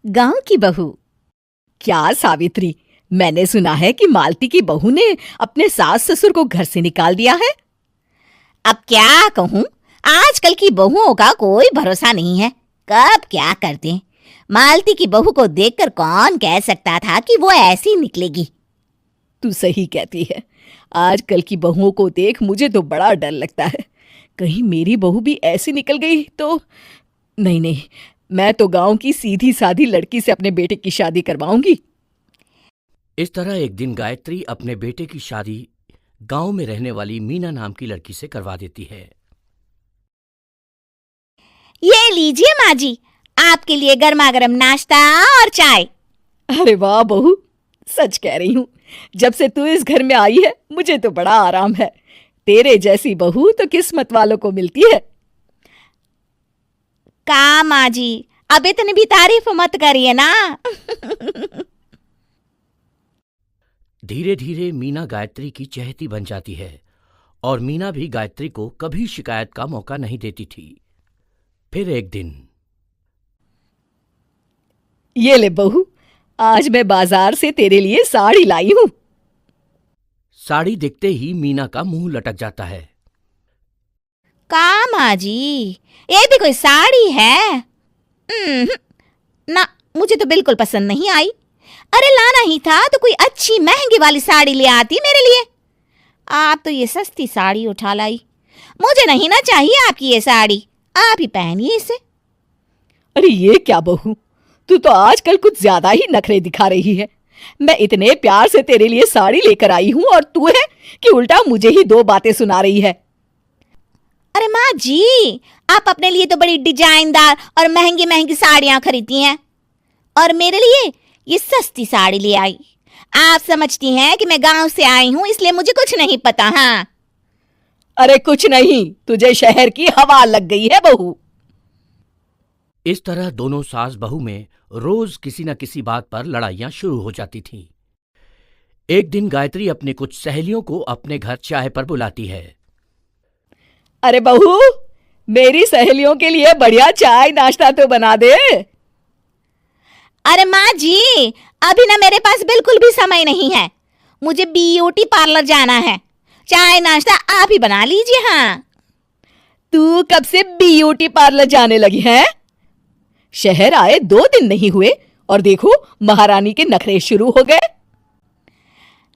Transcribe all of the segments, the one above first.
गांव की बहू। क्या सावित्री, मैंने सुना है कि मालती की बहू ने अपने सास ससुर को घर से निकाल दिया है। अब क्या कहूं, आजकल की बहुओं का कोई भरोसा नहीं है, कब क्या कर दें। मालती की बहू को देखकर कौन कह सकता था कि वो ऐसी निकलेगी। तू सही कहती है, आजकल की बहुओं को देख मुझे तो बड़ा डर लगता है। कहीं मेरी बहू भी ऐसी निकल गई तो। नहीं, मैं तो गांव की सीधी सादी लड़की से अपने बेटे की शादी करवाऊंगी। इस तरह एक दिन गायत्री अपने बेटे की शादी गांव में रहने वाली मीना नाम की लड़की से करवा देती है। ये लीजिए माँ जी, आपके लिए गर्मा गर्म नाश्ता और चाय। अरे वाह बहू, सच कह रही हूँ, जब से तू इस घर में आई है मुझे तो बड़ा आराम है। तेरे जैसी बहू तो किस्मत वालों को मिलती है। का माँ जी, अब इतनी भी तारीफ मत करिए ना। धीरे धीरे मीना गायत्री की चहेती बन जाती है और मीना भी गायत्री को कभी शिकायत का मौका नहीं देती थी। फिर एक दिन, ये ले बहू, आज मैं बाजार से तेरे लिए साड़ी लाई हूं। साड़ी देखते ही मीना का मुंह लटक जाता है। का माँ जी, ये भी कोई साड़ी है? ना, मुझे तो बिल्कुल पसंद नहीं आई। अरे लाना ही था तो कोई अच्छी महंगी वाली साड़ी ले आती मेरे लिए। आप तो ये सस्ती साड़ी उठा लाई। मुझे नहीं ना चाहिए आपकी ये साड़ी, आप ही पहनिए इसे। अरे ये क्या बहू, तू तो आजकल कुछ ज्यादा ही नखरे दिखा रही है। मैं इतने प्यार से तेरे लिए साड़ी लेकर आई हूं और तू है कि उल्टा मुझे ही दो बातें सुना रही है। अरे माँ जी, आप अपने लिए तो बड़ी डिजाइनदार और महंगी महंगी साड़ियां खरीदती हैं और मेरे लिए ये सस्ती साड़ी ले आई। आप समझती हैं कि मैं गांव से आई हूं इसलिए मुझे कुछ नहीं पता। हाँ, अरे कुछ नहीं, तुझे शहर की हवा लग गई है बहू। इस तरह दोनों सास बहू में रोज किसी न किसी बात पर लड़ाइयां शुरू हो जाती थीं। एक दिन गायत्री अपनी कुछ सहेलियों को अपने घर चाय पर बुलाती है। अरे बहू, मेरी सहेलियों के लिए बढ़िया चाय नाश्ता तो बना दे। अरे माँ जी, अभी ना मेरे पास बिल्कुल भी समय नहीं है, मुझे ब्यूटी पार्लर जाना है। चाय नाश्ता आप ही बना लीजिए। हाँ, तू कब से ब्यूटी पार्लर जाने लगी है? शहर आए 2 दिन नहीं हुए और देखो महारानी के नखरे शुरू हो गए।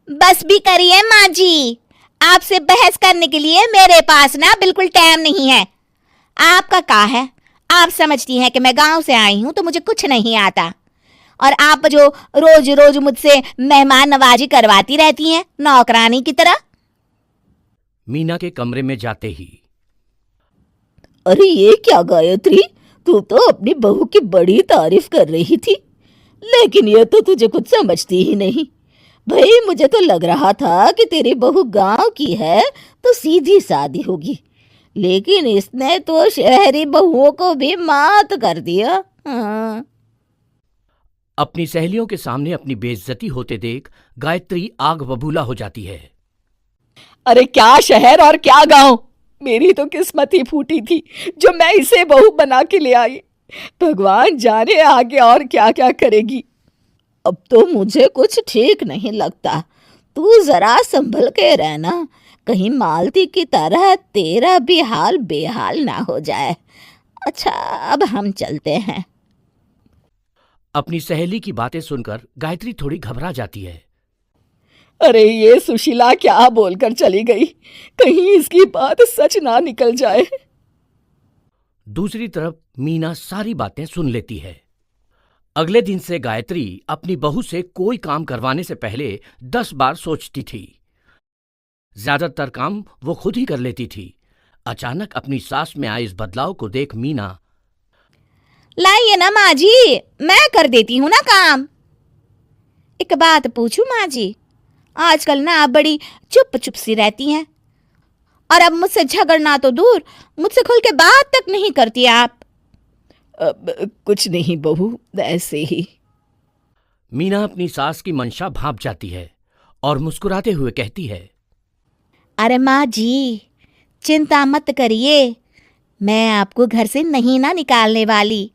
बस भी करिए माँ जी, आपसे बहस करने के लिए मेरे पास ना बिल्कुल टाइम नहीं है। आपका क्या है, आप समझती हैं कि मैं गांव से आई हूं तो मुझे कुछ नहीं आता, और आप जो रोज रोज मुझसे मेहमान नवाजी करवाती रहती हैं नौकरानी की तरह। मीना के कमरे में जाते ही, अरे ये क्या गायत्री, तू तो अपनी बहू की बड़ी तारीफ कर रही थी, लेकिन ये तो तुझे कुछ समझती ही नहीं। भाई मुझे तो लग रहा था कि तेरी बहू गांव की है तो सीधी सादी होगी, लेकिन इसने तो शहरी बहुओं को भी मात कर दिया। हाँ। अपनी सहेलियों के सामने अपनी बेइज्जती होते देख गायत्री आग बबूला हो जाती है। अरे क्या शहर और क्या गांव, मेरी तो किस्मत ही फूटी थी जो मैं इसे बहू बना के ले आई। भगवान जाने आगे और क्या क्या करेगी। अब तो मुझे कुछ ठीक नहीं लगता, तू जरा संभल के रहना, कहीं मालती की तरह तेरा भी हाल बेहाल ना हो जाए। अच्छा, अब हम चलते हैं। अपनी सहेली की बातें सुनकर गायत्री थोड़ी घबरा जाती है। अरे ये सुशीला क्या बोलकर चली गई, कहीं इसकी बात सच ना निकल जाए। दूसरी तरफ मीना सारी बातें सुन लेती है। अगले दिन से गायत्री अपनी बहू से कोई काम करवाने से पहले 10 बार सोचती थी। ज्यादातर काम वो खुद ही कर लेती थी। अचानक अपनी सास में आए इस बदलाव को देख मीना, लाइए ना माँ जी, मैं कर देती हूँ ना काम। एक बात पूछूं माँ जी, आजकल ना आप बड़ी चुप चुप सी रहती हैं और अब मुझसे झगड़ना तो दूर, मुझसे खुल के बात तक नहीं करती आप। कुछ नहीं बहू, ऐसे ही। मीना अपनी सास की मंशा भांप जाती है और मुस्कुराते हुए कहती है, अरे माँ जी, चिंता मत करिए, मैं आपको घर से नहीं ना निकालने वाली।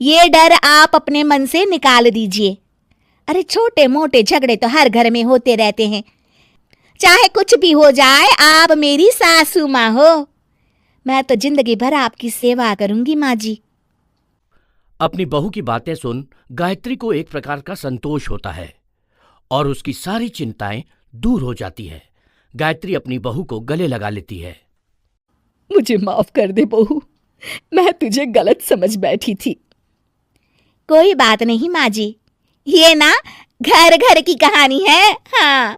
ये डर आप अपने मन से निकाल दीजिए। अरे छोटे मोटे झगड़े तो हर घर में होते रहते हैं, चाहे कुछ भी हो जाए, आप मेरी सासू माँ हो। मैं तो जिंदगी भर आपकी सेवा करूंगी माँ जी। अपनी बहू की बातें सुन गायत्री को एक प्रकार का संतोष होता है और उसकी सारी चिंताएं दूर हो जाती है। गायत्री अपनी बहू को गले लगा लेती है। मुझे माफ कर दे बहू, मैं तुझे गलत समझ बैठी थी। कोई बात नहीं माँ जी, ये ना घर घर की कहानी है। हाँ।